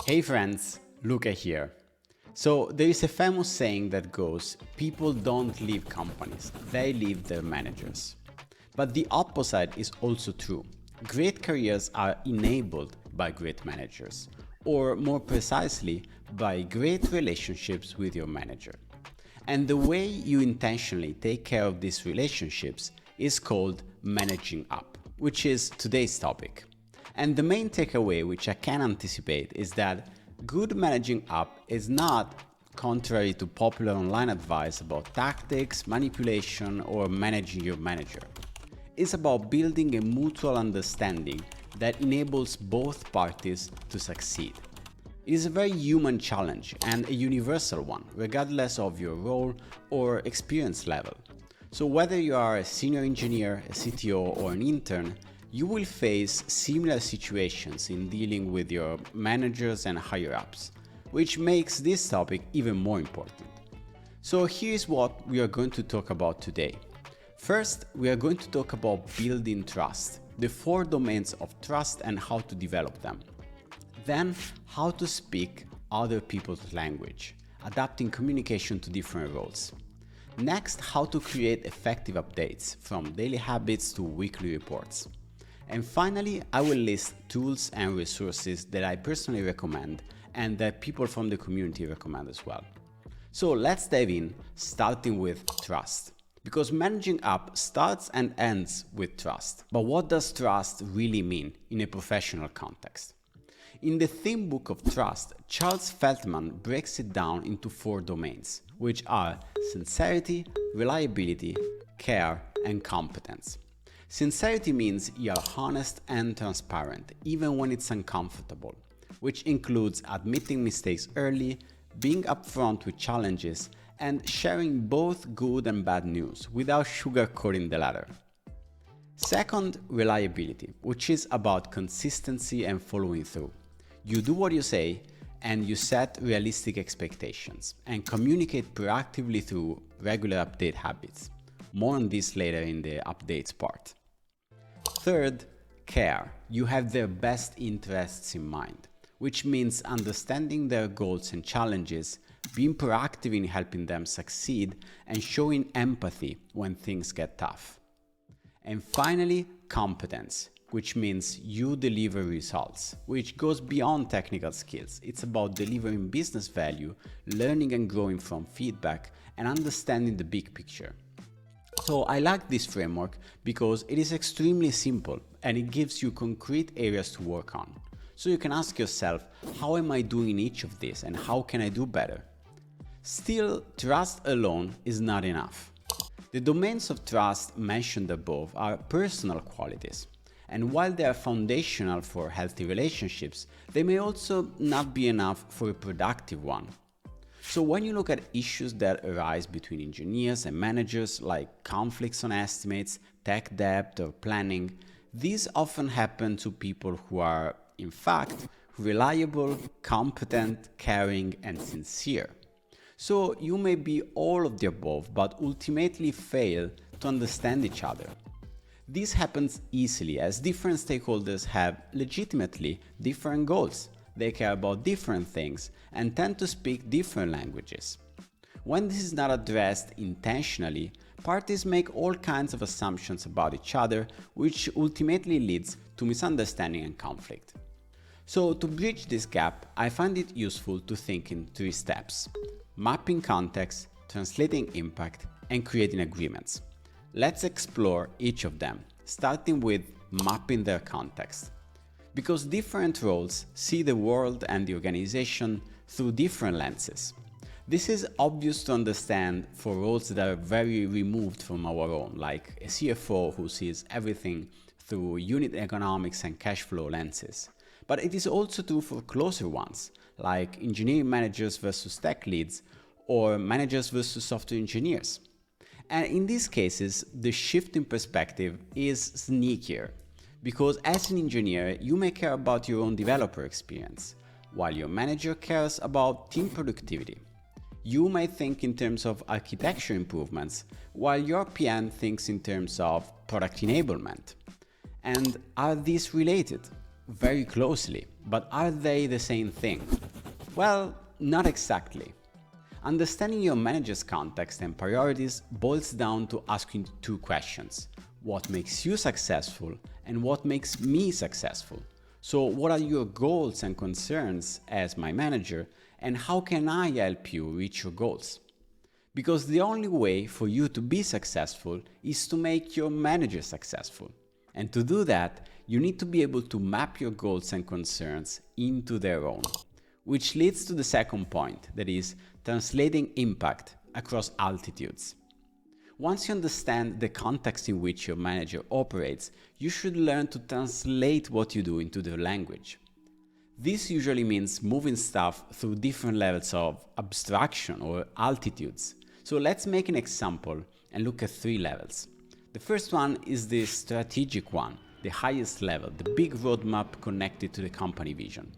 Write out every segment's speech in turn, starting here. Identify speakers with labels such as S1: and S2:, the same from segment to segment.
S1: Hey friends, Luca here. So there is a famous saying that goes, people don't leave companies, they leave their managers. But the opposite is also true. Great careers are enabled by great managers, or more precisely, by great relationships with your manager. And the way you intentionally take care of these relationships is called managing up, which is today's topic. And the main takeaway, which I can anticipate, is that good managing up is not contrary to popular online advice about tactics, manipulation, or managing your manager. It's about building a mutual understanding that enables both parties to succeed. It is a very human challenge and a universal one, regardless of your role or experience level. So whether you are a senior engineer, a CTO, or an intern, you will face similar situations in dealing with your managers and higher-ups, which makes this topic even more important. So here's what we are going to talk about today. First, we are going to talk about building trust, the 4 domains of trust and how to develop them. Then, how to speak other people's language, adapting communication to different roles. Next, how to create effective updates, from daily habits to weekly reports. And finally, I will list tools and resources that I personally recommend and that people from the community recommend as well. So let's dive in, starting with trust. Because managing up starts and ends with trust. But what does trust really mean in a professional context? In the theme book of trust, Charles Feldman breaks it down into 4 domains, which are sincerity, reliability, care, and competence. Sincerity means you are honest and transparent, even when it's uncomfortable, which includes admitting mistakes early, being upfront with challenges, and sharing both good and bad news without sugarcoating the latter. Second, reliability, which is about consistency and following through. You do what you say, and you set realistic expectations, and communicate proactively through regular update habits. More on this later in the updates part. Third, care. You have their best interests in mind, which means understanding their goals and challenges, being proactive in helping them succeed, and showing empathy when things get tough. And finally, competence, which means you deliver results, which goes beyond technical skills. It's about delivering business value, learning and growing from feedback, and understanding the big picture. So I like this framework because it is extremely simple and it gives you concrete areas to work on. So you can ask yourself, how am I doing in each of these and how can I do better? Still, trust alone is not enough. The domains of trust mentioned above are personal qualities. And while they are foundational for healthy relationships, they may also not be enough for a productive one. So when you look at issues that arise between engineers and managers, like conflicts on estimates, tech debt, or planning, these often happen to people who are, in fact, reliable, competent, caring, and sincere. So you may be all of the above, but ultimately fail to understand each other. This happens easily as different stakeholders have legitimately different goals. They care about different things and tend to speak different languages. When this is not addressed intentionally, parties make all kinds of assumptions about each other, which ultimately leads to misunderstanding and conflict. So to bridge this gap, I find it useful to think in 3 steps: mapping context, translating impact, and creating agreements. Let's explore each of them, starting with mapping their context. Because different roles see the world and the organization through different lenses. This is obvious to understand for roles that are very removed from our own, like a CFO who sees everything through unit economics and cash flow lenses. But it is also true for closer ones, like engineering managers versus tech leads, or managers versus software engineers. And in these cases, the shift in perspective is sneakier, because as an engineer, you may care about your own developer experience, while your manager cares about team productivity. You may think in terms of architecture improvements, while your PM thinks in terms of product enablement. And are these related? very closely, but are they the same thing? Well, not exactly. Understanding your manager's context and priorities boils down to asking two questions. What makes you successful and what makes me successful? So what are your goals and concerns as my manager, and how can I help you reach your goals? Because the only way for you to be successful is to make your manager successful. And to do that, you need to be able to map your goals and concerns into their own. Which leads to the second point, that is, translating impact across altitudes. Once you understand the context in which your manager operates, you should learn to translate what you do into their language. This usually means moving stuff through different levels of abstraction or altitudes. So let's make an example and look at three levels. The first one is the strategic one, the highest level, the big roadmap connected to the company vision.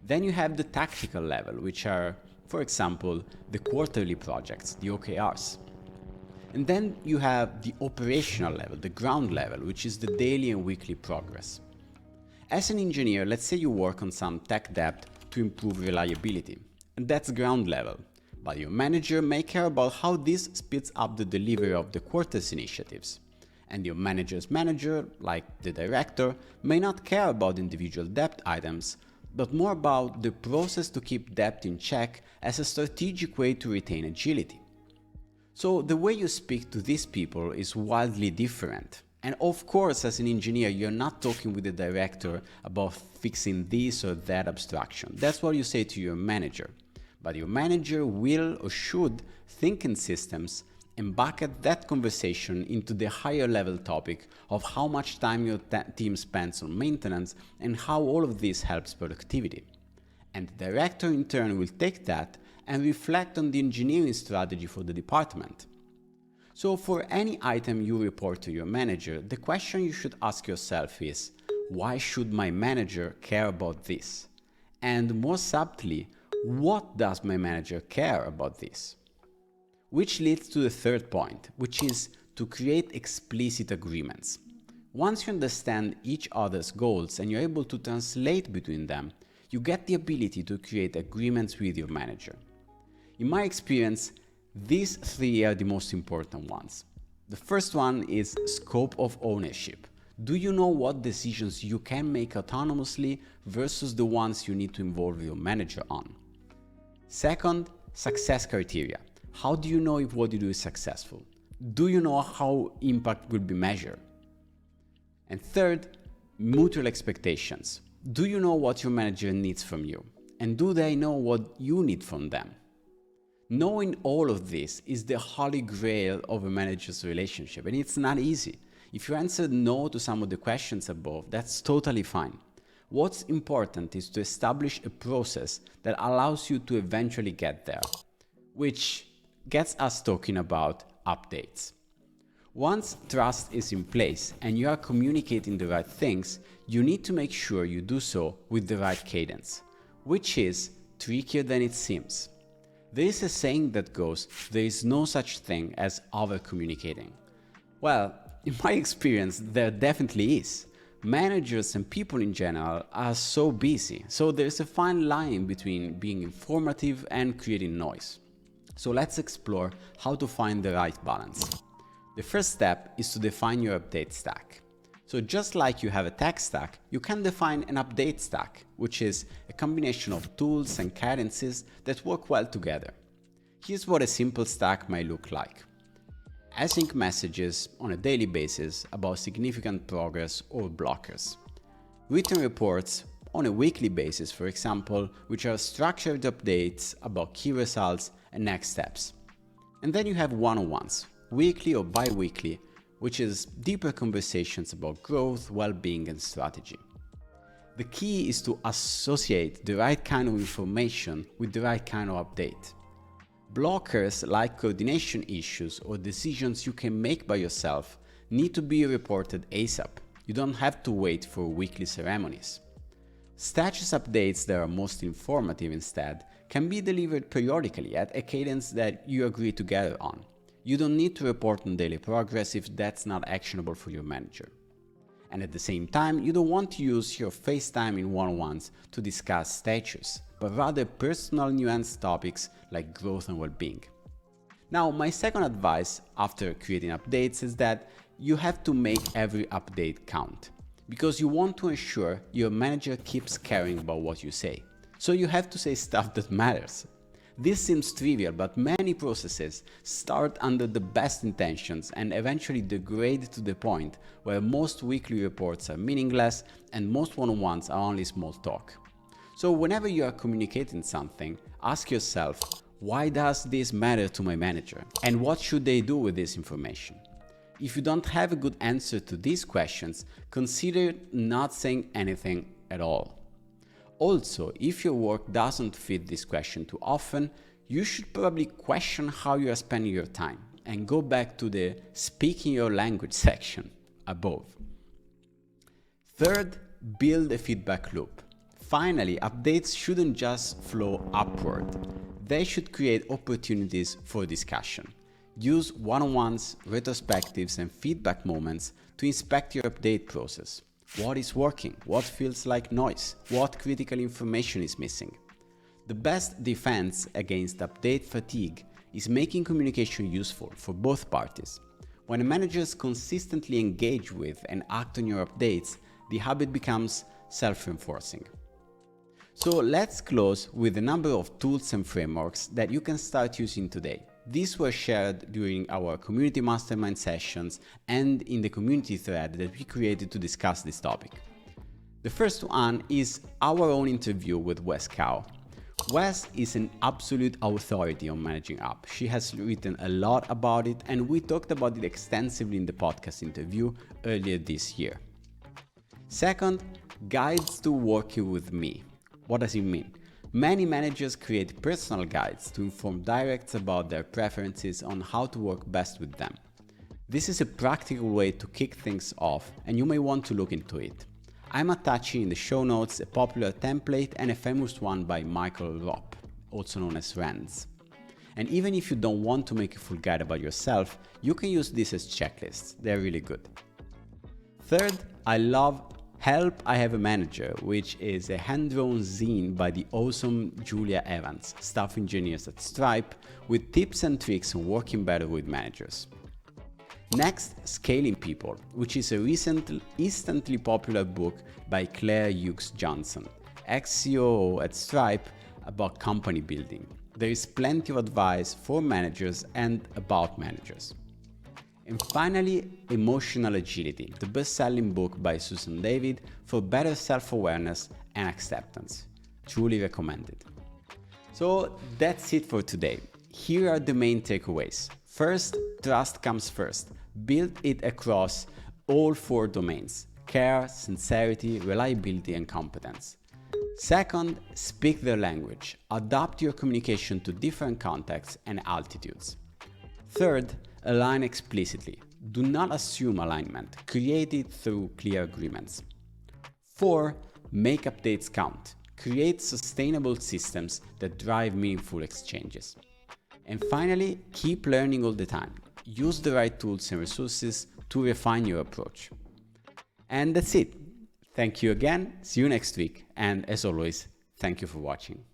S1: Then you have the tactical level, which are, for example, the quarterly projects, the OKRs. And then you have the operational level, the ground level, which is the daily and weekly progress. As an engineer, let's say you work on some tech debt to improve reliability, and that's ground level. But your manager may care about how this speeds up the delivery of the quarter's initiatives. And your manager's manager, like the director, may not care about individual debt items, but more about the process to keep debt in check as a strategic way to retain agility. So the way you speak to these people is wildly different. And of course, as an engineer, you're not talking with the director about fixing this or that abstraction. That's what you say to your manager. But your manager will or should think in systems and bucket that conversation into the higher level topic of how much time your team spends on maintenance and how all of this helps productivity. And the director in turn will take that and reflect on the engineering strategy for the department. So for any item you report to your manager, the question you should ask yourself is, why should my manager care about this? And more subtly, what does my manager care about this? Which leads to the third point, which is to create explicit agreements. Once you understand each other's goals and you're able to translate between them, you get the ability to create agreements with your manager. In my experience, these three are the most important ones. The first one is scope of ownership. Do you know what decisions you can make autonomously versus the ones you need to involve your manager on? Second, success criteria. How do you know if what you do is successful? Do you know how impact will be measured? And third, mutual expectations. Do you know what your manager needs from you? And do they know what you need from them? Knowing all of this is the holy grail of a manager's relationship, and it's not easy. If you answered no to some of the questions above, that's totally fine. What's important is to establish a process that allows you to eventually get there, which gets us talking about updates. Once trust is in place and you are communicating the right things, you need to make sure you do so with the right cadence, which is trickier than it seems. There is a saying that goes, there is no such thing as over-communicating. Well, in my experience, there definitely is. Managers and people in general are so busy, so there's a fine line between being informative and creating noise. So let's explore how to find the right balance. The first step is to define your update stack. So just like you have a tech stack, you can define an update stack, which is a combination of tools and cadences that work well together. Here's what a simple stack might look like. Async messages on a daily basis about significant progress or blockers. Written reports on a weekly basis, for example, which are structured updates about key results and next steps. And then you have one-on-ones, weekly or bi-weekly, which is deeper conversations about growth, well-being, and strategy. The key is to associate the right kind of information with the right kind of update. Blockers like coordination issues or decisions you can make by yourself need to be reported ASAP. You don't have to wait for weekly ceremonies. Status updates that are most informative instead can be delivered periodically at a cadence that you agree together on. You don't need to report on daily progress if that's not actionable for your manager. And at the same time, you don't want to use your FaceTime in one-on-ones to discuss status, but rather personal nuanced topics like growth and well-being. Now, my second advice after creating updates is that you have to make every update count, because you want to ensure your manager keeps caring about what you say. So you have to say stuff that matters. This seems trivial, but many processes start under the best intentions and eventually degrade to the point where most weekly reports are meaningless and most one-on-ones are only small talk. So whenever you are communicating something, ask yourself, why does this matter to my manager? And what should they do with this information? If you don't have a good answer to these questions, consider not saying anything at all. Also, if your work doesn't fit this question too often, you should probably question how you are spending your time and go back to the speaking your language section above. Third, build a feedback loop. Finally, updates shouldn't just flow upward. They should create opportunities for discussion. Use one-on-ones, retrospectives, and feedback moments to inspect your update process. What is working? What feels like noise? What critical information is missing? The best defense against update fatigue is making communication useful for both parties. When managers consistently engage with and act on your updates, the habit becomes self-reinforcing. So let's close with a number of tools and frameworks that you can start using today. These were shared during our community mastermind sessions and in the community thread that we created to discuss this topic. The first one is our own interview with Wes Cow. Wes is an absolute authority on managing up. She has written a lot about it and we talked about it extensively in the podcast interview earlier this year. Second, guides to working with me. What does it mean? Many managers create personal guides to inform directs about their preferences on how to work best with them. This is a practical way to kick things off and you may want to look into it. I'm attaching in the show notes a popular template and a famous one by Michael Ropp, also known as RANDS. And even if you don't want to make a full guide about yourself, you can use this as checklists. They're really good. Third, I love Help, I Have a Manager, which is a hand-drawn zine by the awesome Julia Evans, staff engineers at Stripe, with tips and tricks on working better with managers. Next, Scaling People, which is a recent, instantly popular book by Claire Hughes Johnson, ex-COO at Stripe, about company building. There is plenty of advice for managers and about managers. And finally, Emotional Agility, the best-selling book by Susan David for better self-awareness and acceptance. Truly recommended. So that's it for today. Here are the main takeaways. First, trust comes first. Build it across all 4 domains: care, sincerity, reliability, and competence. Second, speak their language. Adapt your communication to different contexts and altitudes. Third, align explicitly. Do not assume alignment. Create it through clear agreements. 4. Make updates count. Create sustainable systems that drive meaningful exchanges. And finally, keep learning all the time. Use the right tools and resources to refine your approach. And that's it. Thank you again. See you next week. And as always, thank you for watching.